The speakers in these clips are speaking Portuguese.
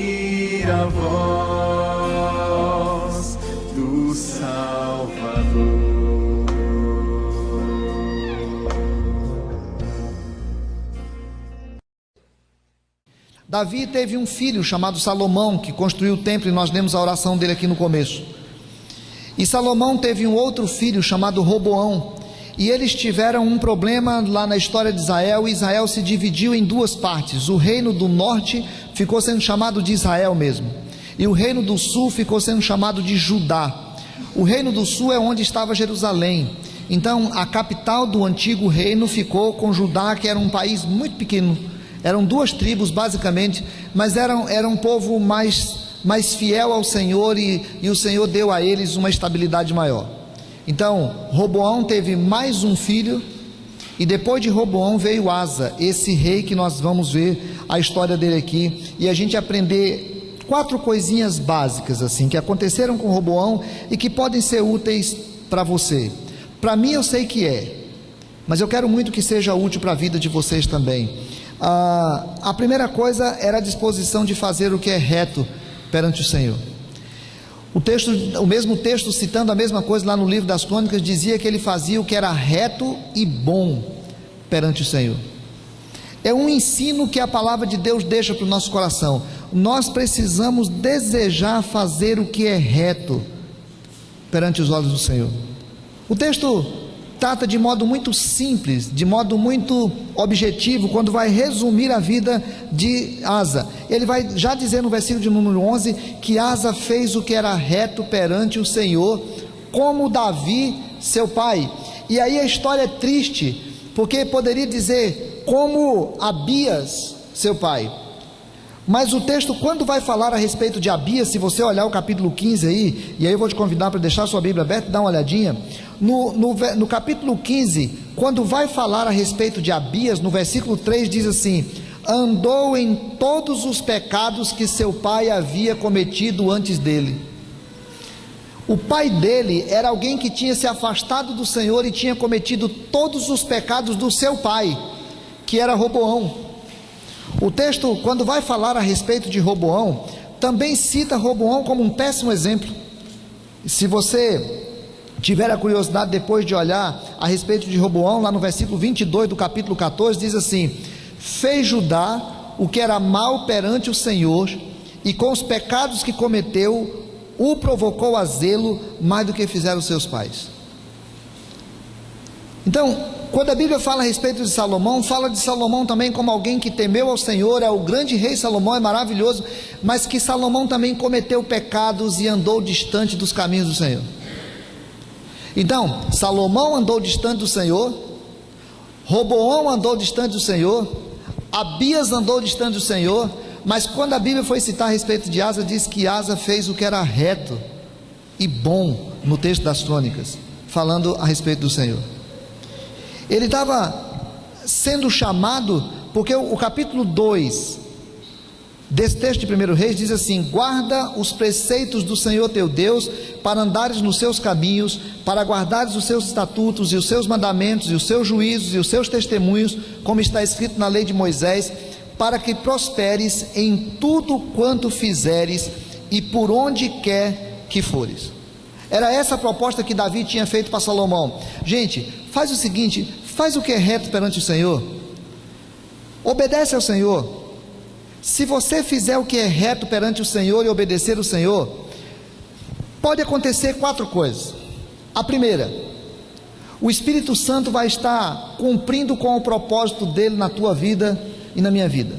ouvir a voz do Salvador. Davi teve um filho chamado Salomão, que construiu o templo, e nós lemos a oração dele aqui no começo. E Salomão teve um outro filho chamado Roboão, e eles tiveram um problema lá na história de Israel, e Israel se dividiu em duas partes. O reino do norte ficou sendo chamado de Israel mesmo, e o reino do sul ficou sendo chamado de Judá. O reino do sul é onde estava Jerusalém. Então a capital do antigo reino ficou com Judá, que era um país muito pequeno. Eram duas tribos basicamente, mas era um povo mais fiel ao Senhor, e o Senhor deu a eles uma estabilidade maior. Então Roboão teve mais um filho, e depois de Roboão veio Asa, esse rei que nós vamos ver a história dele aqui, e a gente aprender 4 coisinhas básicas assim, que aconteceram com Roboão e que podem ser úteis para você. Para mim eu sei que é, mas eu quero muito que seja útil para a vida de vocês também. A primeira coisa era a disposição de fazer o que é reto perante o Senhor. O mesmo texto, citando a mesma coisa lá no livro das Crônicas, dizia que ele fazia o que era reto e bom perante o Senhor. É um ensino que a palavra de Deus deixa para o nosso coração. Nós precisamos desejar fazer o que é reto perante os olhos do Senhor. O texto trata de modo muito simples, de modo muito objetivo, quando vai resumir a vida de Asa. Ele vai já dizer no versículo de número 11, que Asa fez o que era reto perante o Senhor, como Davi, seu pai. E aí a história é triste, porque poderia dizer, como Abias, seu pai. Mas o texto, quando vai falar a respeito de Abias, se você olhar o capítulo 15 aí, e aí eu vou te convidar para deixar sua Bíblia aberta e dar uma olhadinha, no capítulo 15, quando vai falar a respeito de Abias, no versículo 3 diz assim: andou em todos os pecados que seu pai havia cometido antes dele. O pai dele era alguém que tinha se afastado do Senhor e tinha cometido todos os pecados do seu pai, que era Roboão. O texto, quando vai falar a respeito de Roboão, também cita Roboão como um péssimo exemplo. Se você tiver a curiosidade depois de olhar a respeito de Roboão, lá no versículo 22 do capítulo 14, diz assim: fez Judá o que era mal perante o Senhor, e com os pecados que cometeu, o provocou a zelo mais do que fizeram os seus pais. Então, quando a Bíblia fala a respeito de Salomão, fala de Salomão também como alguém que temeu ao Senhor. É o grande rei Salomão, é maravilhoso, mas que Salomão também cometeu pecados e andou distante dos caminhos do Senhor. Então, Salomão andou distante do Senhor, Roboão andou distante do Senhor, Abias andou distante do Senhor, mas quando a Bíblia foi citar a respeito de Asa, diz que Asa fez o que era reto e bom, no texto das Crônicas, falando a respeito do Senhor. Ele estava sendo chamado, porque o capítulo 2 desse texto de 1 Reis diz assim: guarda os preceitos do Senhor teu Deus, para andares nos seus caminhos, para guardares os seus estatutos e os seus mandamentos e os seus juízos e os seus testemunhos, como está escrito na lei de Moisés, para que prosperes em tudo quanto fizeres e por onde quer que fores. Era essa a proposta que Davi tinha feito para Salomão. Gente, faz o seguinte, faz o que é reto perante o Senhor, obedece ao Senhor. Se você fizer o que é reto perante o Senhor e obedecer o Senhor, pode acontecer 4 coisas. A primeira, o Espírito Santo vai estar cumprindo com o propósito dele na tua vida e na minha vida.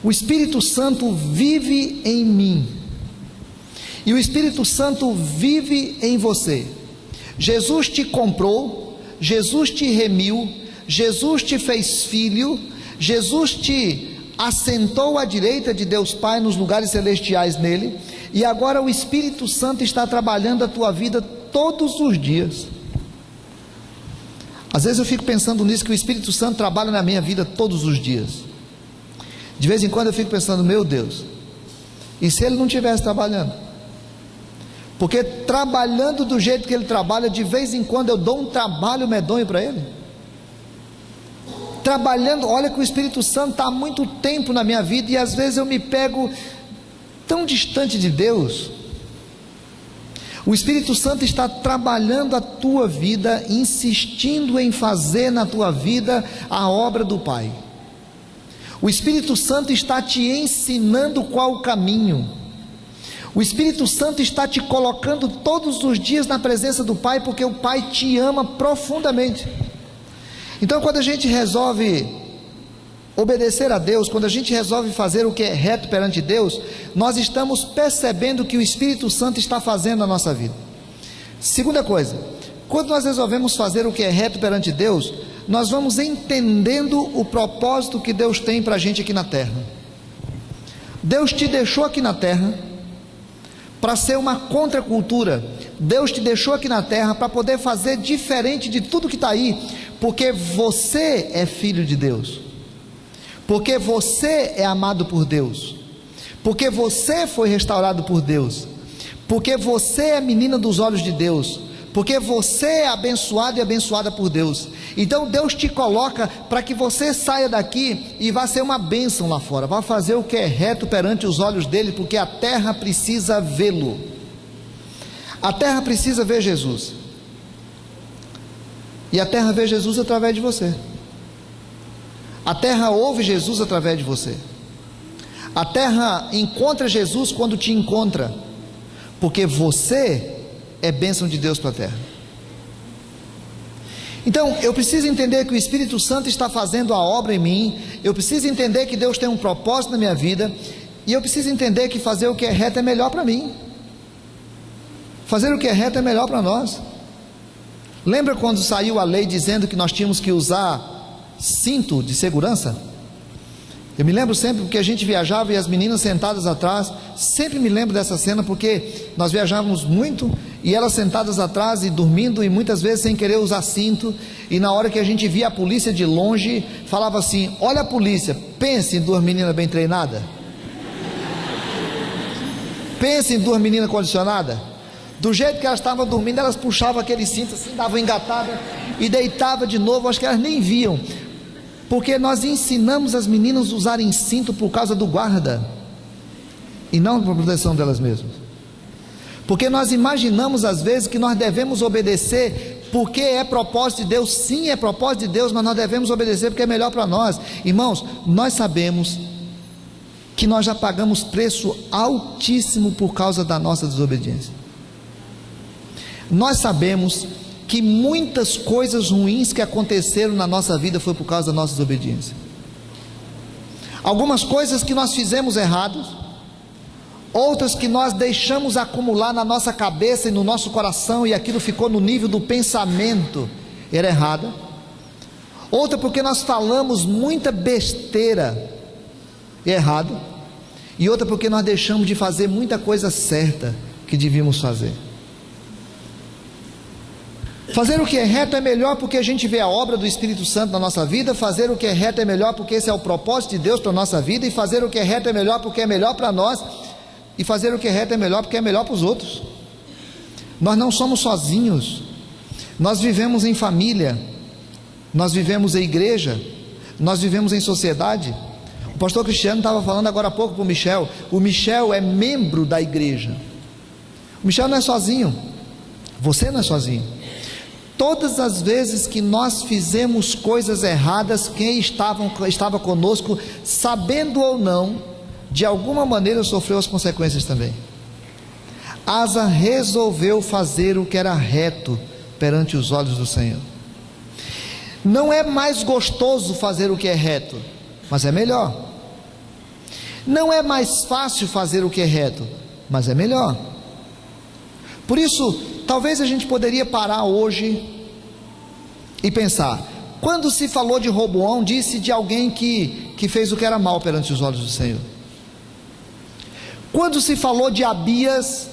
O Espírito Santo vive em mim, e o Espírito Santo vive em você. Jesus te comprou, Jesus te remiu, Jesus te fez filho, Jesus te assentou à direita de Deus Pai nos lugares celestiais nele, e agora o Espírito Santo está trabalhando a tua vida todos os dias. Às vezes eu fico pensando nisso, que o Espírito Santo trabalha na minha vida todos os dias. De vez em quando eu fico pensando, meu Deus, e se ele não estivesse trabalhando? Porque trabalhando do jeito que ele trabalha, de vez em quando eu dou um trabalho medonho para ele. trabalhando. Olha que o Espírito Santo está há muito tempo na minha vida, e às vezes eu me pego tão distante de Deus. O Espírito Santo está trabalhando a tua vida, insistindo em fazer na tua vida a obra do Pai. O Espírito Santo está te ensinando qual o caminho. O Espírito Santo está te colocando todos os dias na presença do Pai, porque o Pai te ama profundamente. Então, quando a gente resolve obedecer a Deus, quando a gente resolve fazer o que é reto perante Deus, nós estamos percebendo que o Espírito Santo está fazendo na nossa vida. Segunda coisa, quando nós resolvemos fazer o que é reto perante Deus, nós vamos entendendo o propósito que Deus tem para a gente aqui na terra. Deus te deixou aqui na terra para ser uma contracultura. Deus te deixou aqui na terra para poder fazer diferente de tudo que está aí, porque você é filho de Deus, porque você é amado por Deus, porque você foi restaurado por Deus, porque você é menina dos olhos de Deus, porque você é abençoado e abençoada por Deus. Então Deus te coloca para que você saia daqui e vá ser uma bênção lá fora, vá fazer o que é reto perante os olhos dele, porque a terra precisa vê-lo, a terra precisa ver Jesus, e a terra vê Jesus através de você, a terra ouve Jesus através de você, a terra encontra Jesus quando te encontra, porque você é bênção de Deus para a terra. Então eu preciso entender que o Espírito Santo está fazendo a obra em mim, eu preciso entender que Deus tem um propósito na minha vida, e eu preciso entender que fazer o que é reto é melhor para mim, fazer o que é reto é melhor para nós. Lembra quando saiu a lei dizendo que nós tínhamos que usar cinto de segurança? Eu me lembro sempre, porque a gente viajava e as meninas sentadas atrás, sempre me lembro dessa cena, porque nós viajávamos muito, e elas sentadas atrás e dormindo, e muitas vezes sem querer usar cinto, e na hora que a gente via a polícia de longe, falava assim: olha a polícia, pense em duas meninas bem treinadas, pense em duas meninas condicionadas. Do jeito que elas estavam dormindo, elas puxavam aquele cinto assim, davam engatada, e deitava de novo, acho que elas nem viam, porque nós ensinamos as meninas a usarem cinto por causa do guarda, e não para proteção delas mesmas, porque nós imaginamos às vezes que nós devemos obedecer, porque é propósito de Deus. Sim, é propósito de Deus, mas nós devemos obedecer porque é melhor para nós. Irmãos, nós sabemos que nós já pagamos preço altíssimo por causa da nossa desobediência. Nós sabemos que muitas coisas ruins que aconteceram na nossa vida foi por causa da nossa desobediência. Algumas coisas que nós fizemos errados, outras que nós deixamos acumular na nossa cabeça e no nosso coração, e aquilo ficou no nível do pensamento, era errada. Outra porque nós falamos muita besteira, errado. E outra porque nós deixamos de fazer muita coisa certa que devíamos fazer. Fazer o que é reto é melhor porque a gente vê a obra do Espírito Santo na nossa vida. Fazer o que é reto é melhor porque esse é o propósito de Deus para a nossa vida. E fazer o que é reto é melhor porque é melhor para nós. E fazer o que é reto é melhor porque é melhor para os outros. Nós não somos sozinhos, nós vivemos em família, nós vivemos em igreja, nós vivemos em sociedade. O pastor Cristiano estava falando agora há pouco para o Michel. O Michel é membro da igreja. O Michel não é sozinho, você não é sozinho. Todas as vezes que nós fizemos coisas erradas, quem estava conosco, sabendo ou não, de alguma maneira sofreu as consequências também. Asa resolveu fazer o que era reto perante os olhos do Senhor. Não é mais gostoso fazer o que é reto, mas é melhor. Não é mais fácil fazer o que é reto, mas é melhor. Por isso, talvez a gente poderia parar hoje e pensar: quando se falou de Roboão, disse de alguém que fez o que era mal perante os olhos do Senhor. Quando se falou de Abias,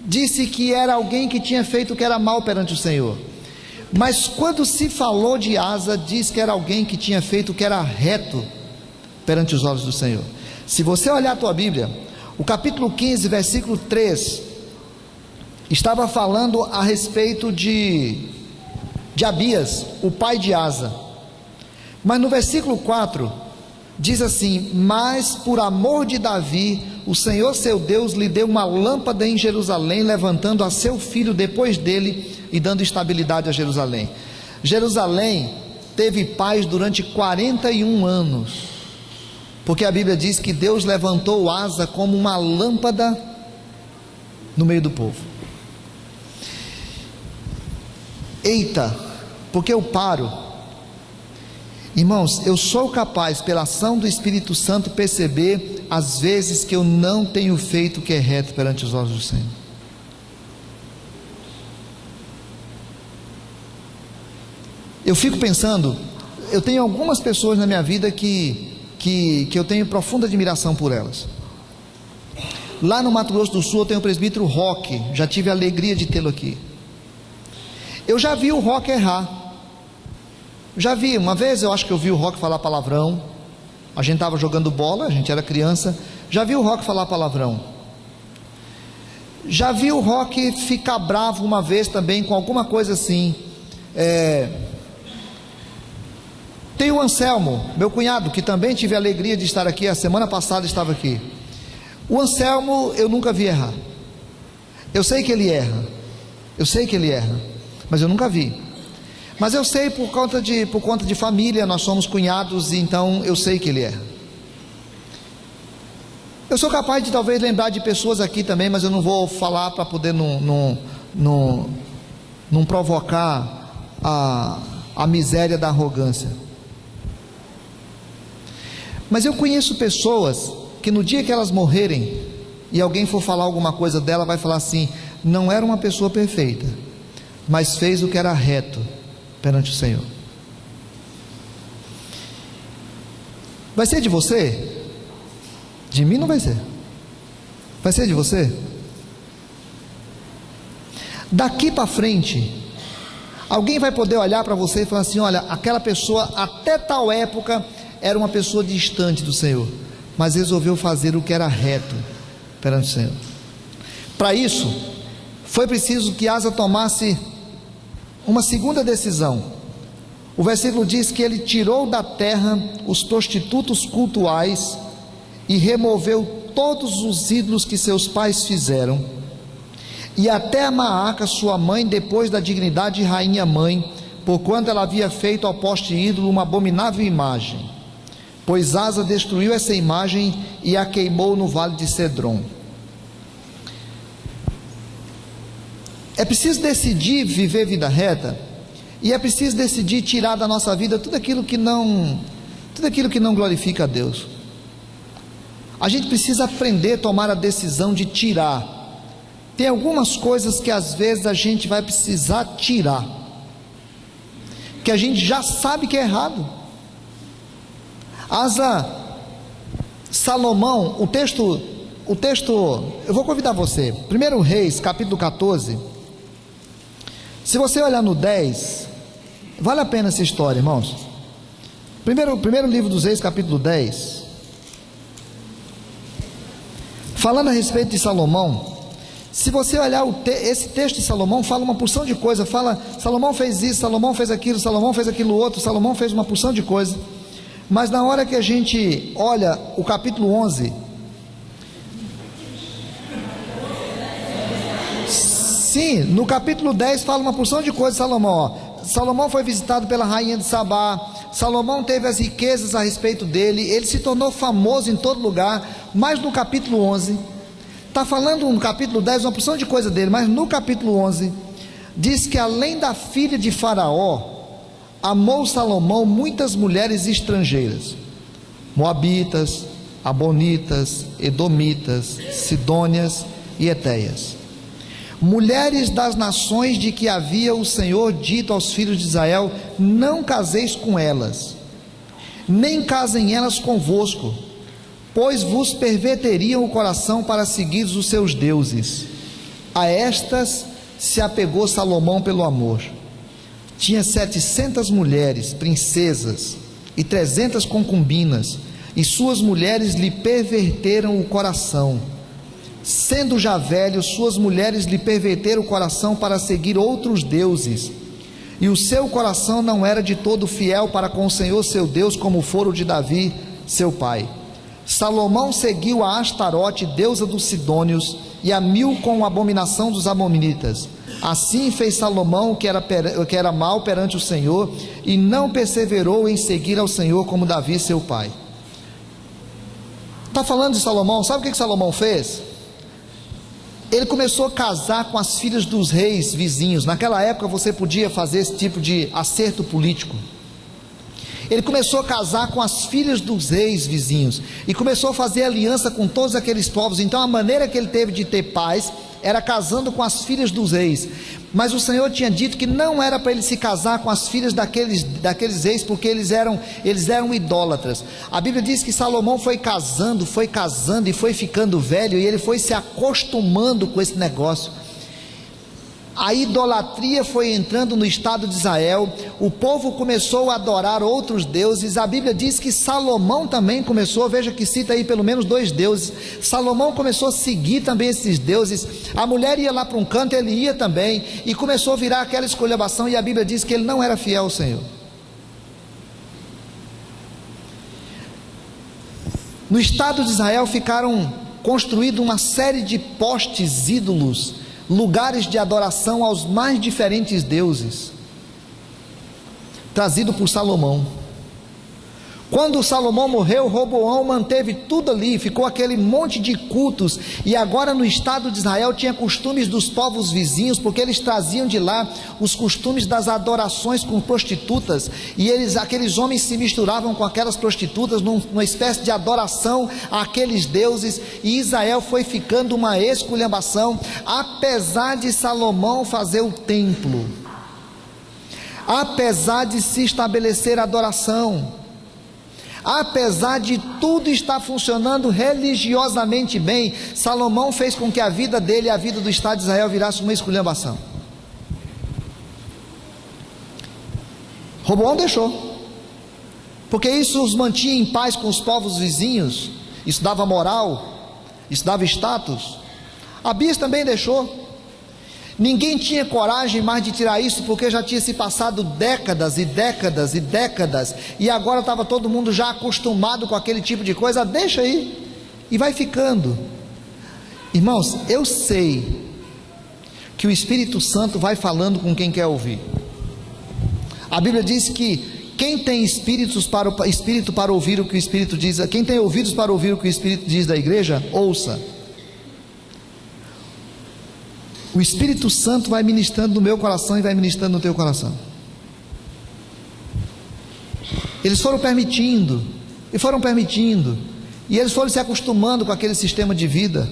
disse que era alguém que tinha feito o que era mal perante o Senhor. Mas quando se falou de Asa, diz que era alguém que tinha feito o que era reto perante os olhos do Senhor. Se você olhar a tua Bíblia, o capítulo 15, versículo 3, estava falando a respeito de Abias, o pai de Asa. Mas no versículo 4, diz assim: mas por amor de Davi, o Senhor seu Deus lhe deu uma lâmpada em Jerusalém, levantando a seu filho depois dele e dando estabilidade a Jerusalém. Jerusalém teve paz durante 41 anos, porque a Bíblia diz que Deus levantou Asa como uma lâmpada no meio do povo. Eita, porque eu paro, irmãos, eu sou capaz, pela ação do Espírito Santo, perceber as vezes que eu não tenho feito o que é reto perante os olhos do Senhor. Eu fico pensando, eu tenho algumas pessoas na minha vida que eu tenho profunda admiração por elas. Lá no Mato Grosso do Sul eu tenho o presbítero Roque, já tive a alegria de tê-lo aqui. Eu já vi o Roque errar. Já vi, uma vez eu acho que eu vi o Roque falar palavrão. A gente estava jogando bola, a gente era criança. Já vi o Roque falar palavrão. Já vi o Roque ficar bravo uma vez também com alguma coisa assim. Tem o Anselmo, meu cunhado, que também tive a alegria de estar aqui, a semana passada estava aqui. O Anselmo eu nunca vi errar. Eu sei que ele erra, mas eu nunca vi. Mas eu sei por conta de família, nós somos cunhados, então eu sei que ele erra. Eu sou capaz de talvez lembrar de pessoas aqui também, mas eu não vou falar para poder não provocar a miséria da arrogância. Mas eu conheço pessoas que no dia que elas morrerem e alguém for falar alguma coisa dela, vai falar assim: não era uma pessoa perfeita, mas fez o que era reto perante o Senhor. Vai ser de você? De mim não vai ser. Vai ser de você? Daqui para frente, alguém vai poder olhar para você e falar assim: olha, aquela pessoa até tal época era uma pessoa distante do Senhor, mas resolveu fazer o que era reto perante o Senhor. Para isso, foi preciso que Asa tomasse uma segunda decisão. O versículo diz que ele tirou da terra os prostitutos cultuais e removeu todos os ídolos que seus pais fizeram, e até a Maaca sua mãe, depois da dignidade de rainha mãe, porquanto ela havia feito ao poste ídolo uma abominável imagem, pois Asa destruiu essa imagem e a queimou no vale de Cedron. É preciso decidir viver vida reta, e é preciso decidir tirar da nossa vida tudo aquilo que não glorifica a Deus. A gente precisa aprender a tomar a decisão de tirar. Tem algumas coisas que às vezes a gente vai precisar tirar, que a gente já sabe que é errado. Salomão, o texto, eu vou convidar você, 1 Reis, capítulo 14, se você olhar no 10, vale a pena essa história, irmãos. Primeiro livro dos Reis, capítulo 10, falando a respeito de Salomão. Se você olhar esse texto de Salomão, fala uma porção de coisa, fala, Salomão fez isso, Salomão fez aquilo outro, Salomão fez uma porção de coisa, mas na hora que a gente olha o capítulo 11, sim, no capítulo 10 fala uma porção de coisa de Salomão. Salomão foi visitado pela rainha de Sabá, Salomão teve as riquezas a respeito dele, ele se tornou famoso em todo lugar, mas no capítulo 11, está falando no capítulo 10 uma porção de coisa dele, mas no capítulo 11, diz que além da filha de Faraó, amou Salomão muitas mulheres estrangeiras, moabitas, abonitas, edomitas, sidônias e etéias, mulheres das nações de que havia o Senhor dito aos filhos de Israel: não caseis com elas, nem casem elas convosco, pois vos perverteriam o coração para seguir os seus deuses. A estas se apegou Salomão pelo amor. Tinha 700 mulheres, princesas, e 300 concubinas, e suas mulheres lhe perverteram o coração. Sendo já velho, suas mulheres lhe perverteram o coração para seguir outros deuses, e o seu coração não era de todo fiel para com o Senhor seu Deus, como fora o de Davi, seu pai. Salomão seguiu a Astarote, deusa dos Sidônios, e a Milcom, abominação dos Amonitas. Assim fez Salomão, que era mal perante o Senhor, e não perseverou em seguir ao Senhor como Davi, seu pai. Está falando de Salomão. Sabe o que Salomão fez? Ele começou a casar com as filhas dos reis vizinhos. Naquela época você podia fazer esse tipo de acerto político. Ele começou a casar com as filhas dos reis vizinhos e começou a fazer aliança com todos aqueles povos. Então a maneira que ele teve de ter paz era casando com as filhas dos reis. Mas o Senhor tinha dito que não era para ele se casar com as filhas daqueles reis, porque eles eram idólatras. A Bíblia diz que Salomão foi casando e foi ficando velho, e ele foi se acostumando com esse negócio. A idolatria foi entrando no estado de Israel, o povo começou a adorar outros deuses. A Bíblia diz que Salomão também começou, veja que cita aí pelo menos 2 deuses. Salomão começou a seguir também esses deuses. A mulher ia lá para um canto, ele ia também, e começou a virar aquela esculhambação, e a Bíblia diz que ele não era fiel ao Senhor. No estado de Israel ficaram construídos uma série de postes ídolos, lugares de adoração aos mais diferentes deuses, trazido por Salomão. Quando Salomão morreu, Roboão manteve tudo ali, ficou aquele monte de cultos, e agora no estado de Israel tinha costumes dos povos vizinhos, porque eles traziam de lá os costumes das adorações com prostitutas, e aqueles homens se misturavam com aquelas prostitutas numa espécie de adoração àqueles deuses, e Israel foi ficando uma esculhambação. Apesar de Salomão fazer o templo, apesar de se estabelecer a adoração, apesar de tudo estar funcionando religiosamente bem, Salomão fez com que a vida dele e a vida do estado de Israel virasse uma esculhambação. Roboão deixou, porque isso os mantinha em paz com os povos vizinhos, isso dava moral, isso dava status. Abias também deixou. Ninguém tinha coragem mais de tirar isso, porque já tinha se passado décadas e décadas e décadas, e agora estava todo mundo já acostumado com aquele tipo de coisa. Deixa aí, e vai ficando. Irmãos, eu sei que o Espírito Santo vai falando com quem quer ouvir. A Bíblia diz que quem tem espírito para ouvir o que o Espírito diz, quem tem ouvidos para ouvir o que o Espírito diz da igreja, ouça. O Espírito Santo vai ministrando no meu coração e vai ministrando no teu coração. Eles foram permitindo, e eles foram se acostumando com aquele sistema de vida,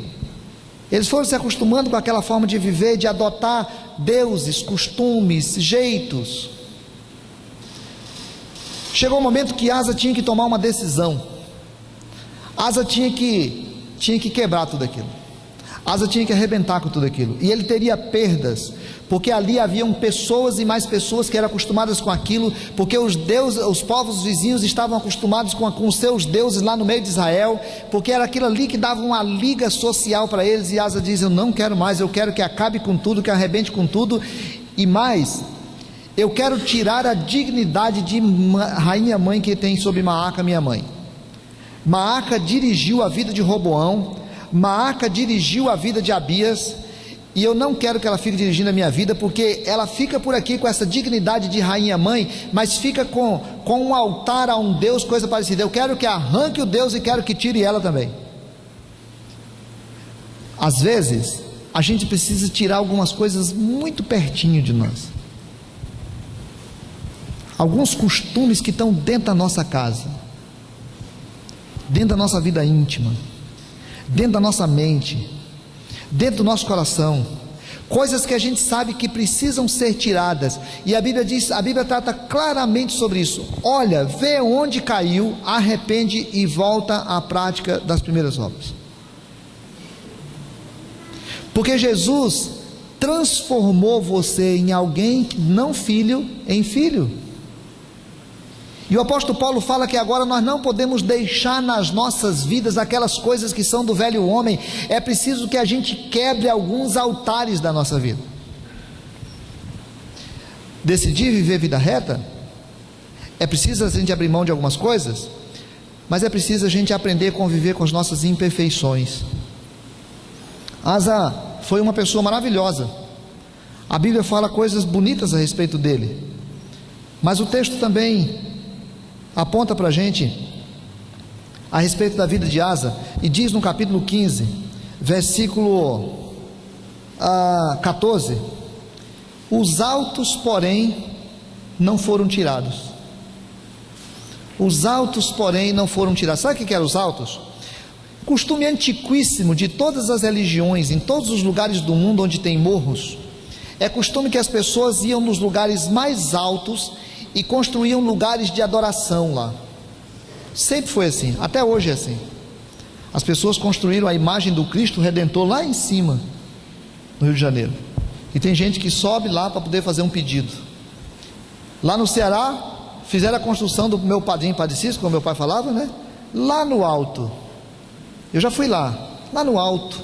eles foram se acostumando com aquela forma de viver, de adotar deuses, costumes, jeitos. Chegou um momento que Asa tinha que tomar uma decisão. Asa tinha que quebrar tudo aquilo. Asa tinha que arrebentar com tudo aquilo, e ele teria perdas, porque ali haviam pessoas e mais pessoas que eram acostumadas com aquilo, porque os povos vizinhos estavam acostumados com os seus deuses lá no meio de Israel, porque era aquilo ali que dava uma liga social para eles. E Asa diz: eu não quero mais, eu quero que acabe com tudo, que arrebente com tudo, e mais, eu quero tirar a dignidade de rainha mãe que tem sobre Maaca, minha mãe. Maaca dirigiu a vida de Roboão, Maaca dirigiu a vida de Abias, e eu não quero que ela fique dirigindo a minha vida, porque ela fica por aqui com essa dignidade de rainha mãe, mas fica com um altar a um Deus, coisa parecida. Eu quero que arranque o Deus e quero que tire ela também. Às vezes a gente precisa tirar algumas coisas muito pertinho de nós, alguns costumes que estão dentro da nossa casa, dentro da nossa vida íntima, dentro da nossa mente, dentro do nosso coração, coisas que a gente sabe que precisam ser tiradas, e a Bíblia trata claramente sobre isso. Olha, vê onde caiu, arrepende e volta à prática das primeiras obras, porque Jesus transformou você em alguém, não filho, em filho. E o apóstolo Paulo fala que agora nós não podemos deixar nas nossas vidas aquelas coisas que são do velho homem. É preciso que a gente quebre alguns altares da nossa vida. decidir viver vida reta, é preciso a gente abrir mão de algumas coisas, mas é preciso a gente aprender a conviver com as nossas imperfeições. Asa foi uma pessoa maravilhosa, a Bíblia fala coisas bonitas a respeito dele, mas o texto também aponta para a gente a respeito da vida de Asa, e diz no capítulo 15, versículo 14: os altos, porém, não foram tirados. Os altos, porém, não foram tirados. Sabe o que eram os altos? Costume antiquíssimo de todas as religiões, em todos os lugares do mundo onde tem morros, é costume que as pessoas iam nos lugares mais altos e construíam lugares de adoração lá. Sempre foi assim, até hoje é assim. As pessoas construíram a imagem do Cristo Redentor lá em cima, no Rio de Janeiro, e tem gente que sobe lá para poder fazer um pedido. Lá no Ceará fizeram a construção do meu padrinho Padre Cícero, como meu pai falava, né? Lá no alto. Eu já fui lá no alto.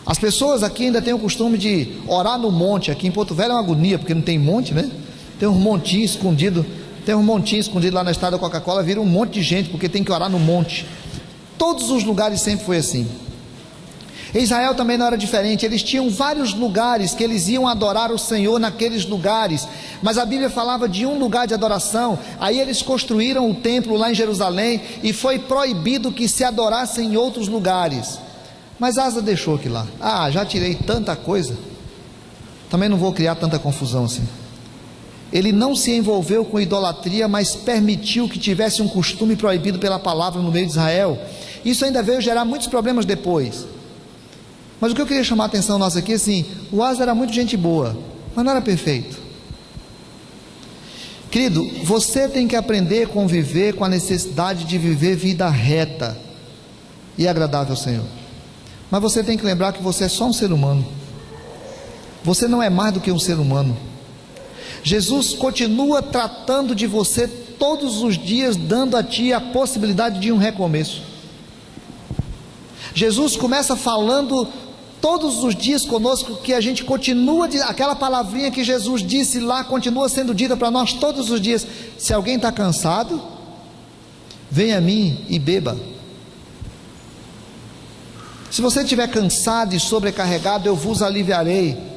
As pessoas aqui ainda têm o costume de orar no monte. Aqui em Porto Velho é uma agonia, porque não tem monte, né? Tem um montinho escondido. Tem um montinho escondido lá na estrada da Coca-Cola, vira um monte de gente, porque tem que orar no monte. Todos os lugares sempre foi assim. Israel também não era diferente, eles tinham vários lugares que eles iam adorar o Senhor naqueles lugares, mas a Bíblia falava de um lugar de adoração. Aí eles construíram o templo lá em Jerusalém, e foi proibido que se adorasse em outros lugares, mas Asa deixou aquilo lá. Já tirei tanta coisa, também não vou criar tanta confusão assim. Ele não se envolveu com idolatria, mas permitiu que tivesse um costume proibido pela palavra no meio de Israel. Isso ainda veio gerar muitos problemas depois. Mas o que eu queria chamar a atenção nossa aqui, assim, o Asa era muito gente boa, mas não era perfeito. Querido, você tem que aprender a conviver com a necessidade de viver vida reta e agradável ao Senhor. Mas você tem que lembrar que você é só um ser humano. Você não é mais do que um ser humano. Jesus continua tratando de você todos os dias, dando a ti a possibilidade de um recomeço. Jesus começa falando todos os dias conosco, que a gente continua, aquela palavrinha que Jesus disse lá, continua sendo dita para nós todos os dias: se alguém está cansado, venha a mim e beba. Se você estiver cansado e sobrecarregado, eu vos aliviarei.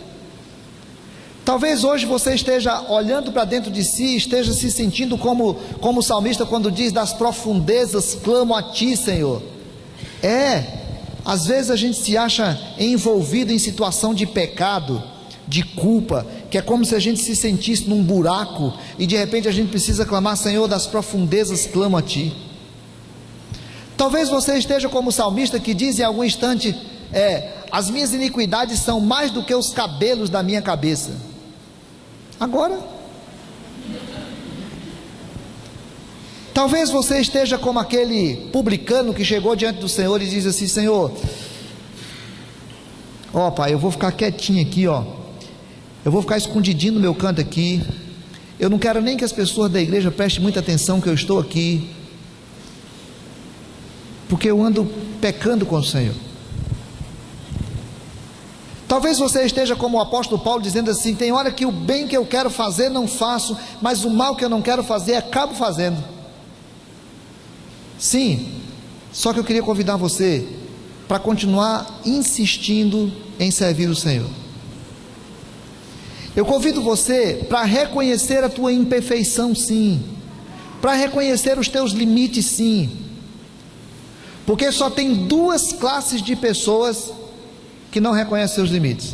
Talvez hoje você esteja olhando para dentro de si, esteja se sentindo como o salmista quando diz: das profundezas clamo a ti, Senhor. Às vezes a gente se acha envolvido em situação de pecado, de culpa, que é como se a gente se sentisse num buraco, e de repente a gente precisa clamar: Senhor, das profundezas clamo a ti. Talvez você esteja como o salmista que diz em algum instante: as minhas iniquidades são mais do que os cabelos da minha cabeça. Agora, talvez você esteja como aquele publicano que chegou diante do Senhor e diz assim: Senhor, Pai, eu vou ficar quietinho aqui, eu vou ficar escondidinho no meu canto aqui, eu não quero nem que as pessoas da igreja prestem muita atenção que eu estou aqui, porque eu ando pecando com o Senhor. Talvez você esteja como o apóstolo Paulo, dizendo assim: tem hora que o bem que eu quero fazer não faço, mas o mal que eu não quero fazer acabo fazendo. Sim, só que eu queria convidar você para continuar insistindo em servir o Senhor. Eu convido você para reconhecer a tua imperfeição, sim, para reconhecer os teus limites, sim, porque só tem duas classes de pessoas que não reconhecem seus limites: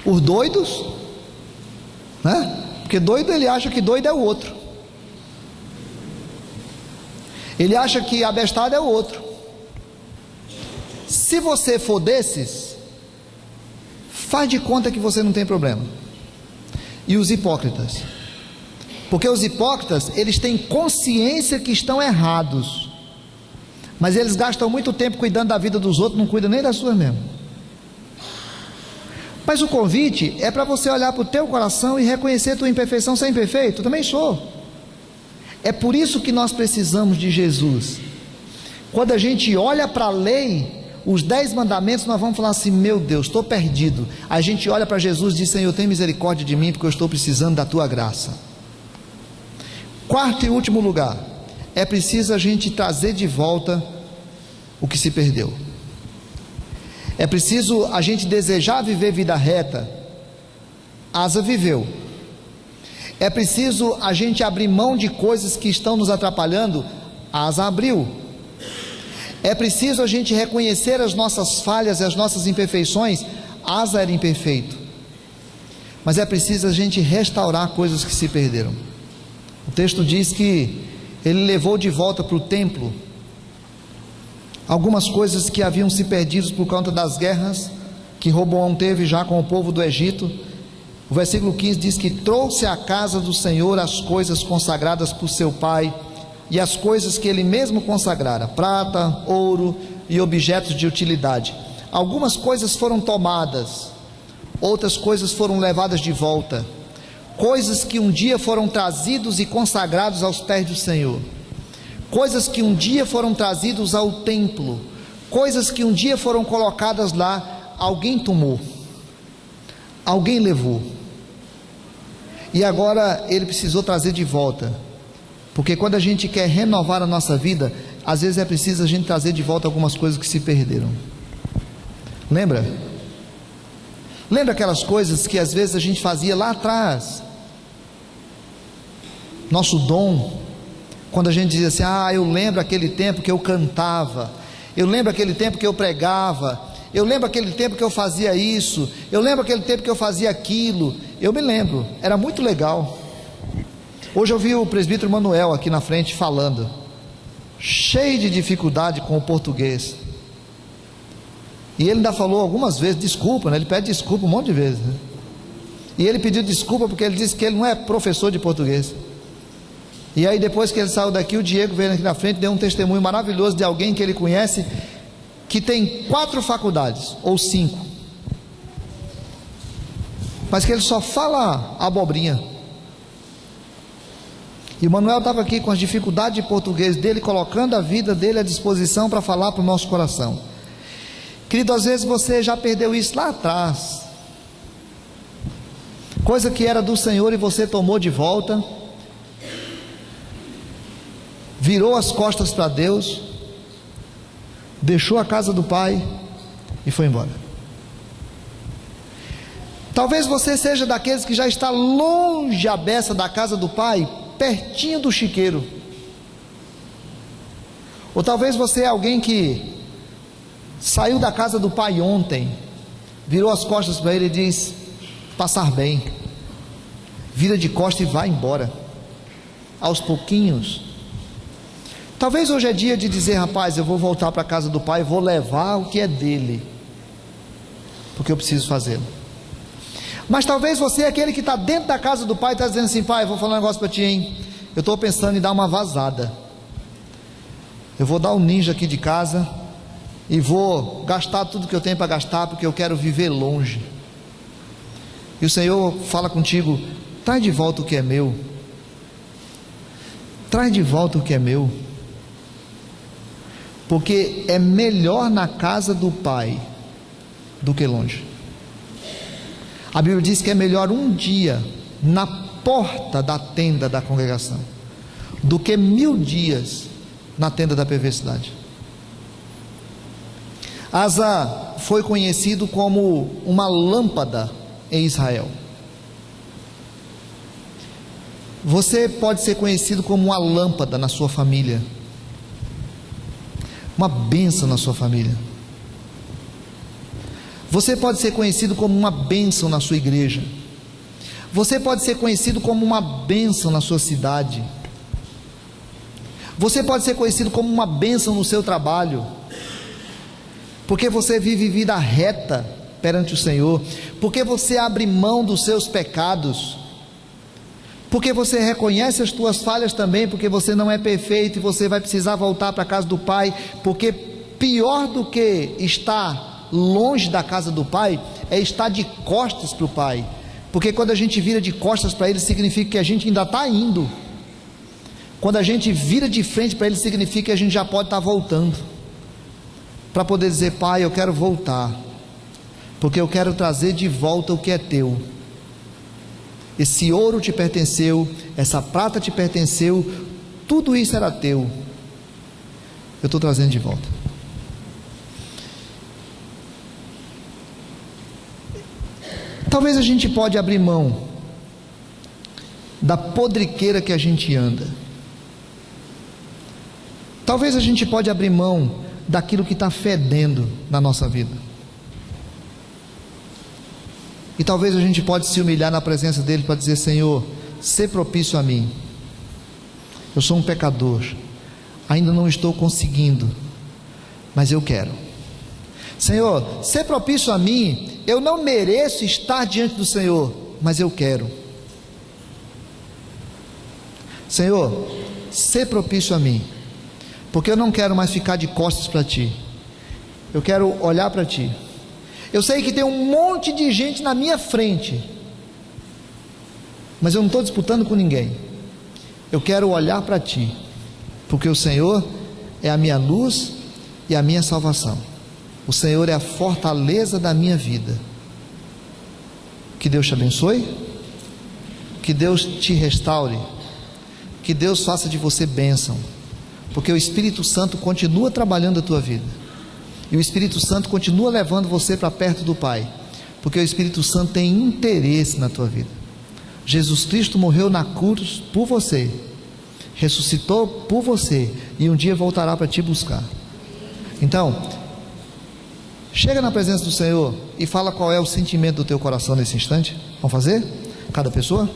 os doidos, né? Porque doido, ele acha que doido é o outro, ele acha que abestado é o outro. Se você for desses, faz de conta que você não tem problema. E os hipócritas, porque os hipócritas, eles têm consciência que estão errados, mas eles gastam muito tempo cuidando da vida dos outros, não cuidam nem das suas mesmo. Mas o convite é para você olhar para o teu coração e reconhecer a tua imperfeição. Você é imperfeito? Eu também sou. É por isso que nós precisamos de Jesus. Quando a gente olha para a lei, os 10 mandamentos, nós vamos falar assim: meu Deus, estou perdido. A gente olha para Jesus e diz: Senhor, tem misericórdia de mim, porque eu estou precisando da tua graça. Quarto e último lugar, é preciso a gente trazer de volta o que se perdeu. É preciso a gente desejar viver vida reta. Asa viveu. É preciso a gente abrir mão de coisas que estão nos atrapalhando. Asa abriu. É preciso a gente reconhecer as nossas falhas e as nossas imperfeições. Asa era imperfeito. Mas é preciso a gente restaurar coisas que se perderam. O texto diz que ele levou de volta para o templo algumas coisas que haviam se perdido por conta das guerras que Roboão teve já com o povo do Egito. O versículo 15 diz que trouxe à casa do Senhor as coisas consagradas por seu pai e as coisas que ele mesmo consagrara, prata, ouro e objetos de utilidade. Algumas coisas foram tomadas, outras coisas foram levadas de volta, coisas que um dia foram trazidos e consagrados aos pés do Senhor, coisas que um dia foram trazidos ao templo, coisas que um dia foram colocadas lá, alguém tomou, alguém levou, e agora ele precisou trazer de volta. Porque quando a gente quer renovar a nossa vida, às vezes é preciso a gente trazer de volta algumas coisas que se perderam. Lembra? Lembra aquelas coisas que às vezes a gente fazia lá atrás? Nosso dom, quando a gente dizia assim: eu lembro aquele tempo que eu cantava, eu lembro aquele tempo que eu pregava, eu lembro aquele tempo que eu fazia isso, eu lembro aquele tempo que eu fazia aquilo. Eu me lembro, era muito legal. Hoje eu vi o presbítero Manuel aqui na frente falando, cheio de dificuldade com o português, e ele ainda falou algumas vezes desculpa, né? Ele pede desculpa um monte de vezes, né? E ele pediu desculpa porque ele disse que ele não é professor de português. E aí depois que ele saiu daqui, o Diego veio aqui na frente, deu um testemunho maravilhoso de alguém que ele conhece, que tem 4 faculdades, ou 5, mas que ele só fala abobrinha. E o Manuel estava aqui com as dificuldades de português dele, colocando a vida dele à disposição para falar para o nosso coração. Querido, às vezes você já perdeu isso lá atrás, coisa que era do Senhor e você tomou de volta, virou as costas para Deus, deixou a casa do Pai e foi embora. Talvez você seja daqueles que já está longe a beça da casa do Pai, pertinho do chiqueiro. Ou talvez você é alguém que saiu da casa do Pai ontem, virou as costas para Ele e diz: passar bem, vira de costas e vai embora, aos pouquinhos. Talvez hoje é dia de dizer: rapaz, eu vou voltar para a casa do Pai, vou levar o que é dele, porque eu preciso fazê-lo. Mas talvez você é aquele que está dentro da casa do Pai e está dizendo assim: pai, eu vou falar um negócio para ti, hein? Eu estou pensando em dar uma vazada, eu vou dar um ninja aqui de casa e vou gastar tudo que eu tenho para gastar, porque eu quero viver longe. E o Senhor fala contigo: traz de volta o que é meu, traz de volta o que é meu, porque é melhor na casa do Pai do que longe. A Bíblia diz que é melhor um dia na porta da tenda da congregação do que 1000 dias na tenda da perversidade. Asa foi conhecido como uma lâmpada em Israel. Você pode ser conhecido como uma lâmpada na sua família, uma bênção na sua família. Você pode ser conhecido como uma bênção na sua igreja. Você pode ser conhecido como uma bênção na sua cidade. Você pode ser conhecido como uma bênção no seu trabalho, porque você vive vida reta perante o Senhor, porque você abre mão dos seus pecados, porque você reconhece as tuas falhas também, porque você não é perfeito e você vai precisar voltar para a casa do Pai, porque pior do que estar longe da casa do Pai é estar de costas para o Pai, porque quando a gente vira de costas para Ele, significa que a gente ainda está indo. Quando a gente vira de frente para Ele, significa que a gente já pode estar voltando. para poder dizer: Pai, eu quero voltar, porque eu quero trazer de volta o que é teu. Esse ouro te pertenceu, essa prata te pertenceu, tudo isso era teu, eu estou trazendo de volta. Talvez a gente pode abrir mão da podriqueira que a gente anda. Talvez a gente pode abrir mão daquilo que está fedendo na nossa vida. E talvez a gente pode se humilhar na presença dele para dizer: Senhor, sê propício a mim. Eu sou um pecador, ainda não estou conseguindo, mas eu quero. Senhor, sê propício a mim. Eu não mereço estar diante do Senhor, mas eu quero. Senhor, sê propício a mim, porque eu não quero mais ficar de costas para ti. Eu quero olhar para ti. Eu sei que tem um monte de gente na minha frente, mas eu não estou disputando com ninguém. Eu quero olhar para ti, porque o Senhor é a minha luz e a minha salvação. O Senhor é a fortaleza da minha vida. Que Deus te abençoe, que Deus te restaure, que Deus faça de você bênção, porque o Espírito Santo continua trabalhando a tua vida, e o Espírito Santo continua levando você para perto do Pai, porque o Espírito Santo tem interesse na tua vida. Jesus Cristo morreu na cruz por você, ressuscitou por você, e um dia voltará para te buscar. Então, chega na presença do Senhor e fala qual é o sentimento do teu coração nesse instante. Vamos fazer? Cada pessoa?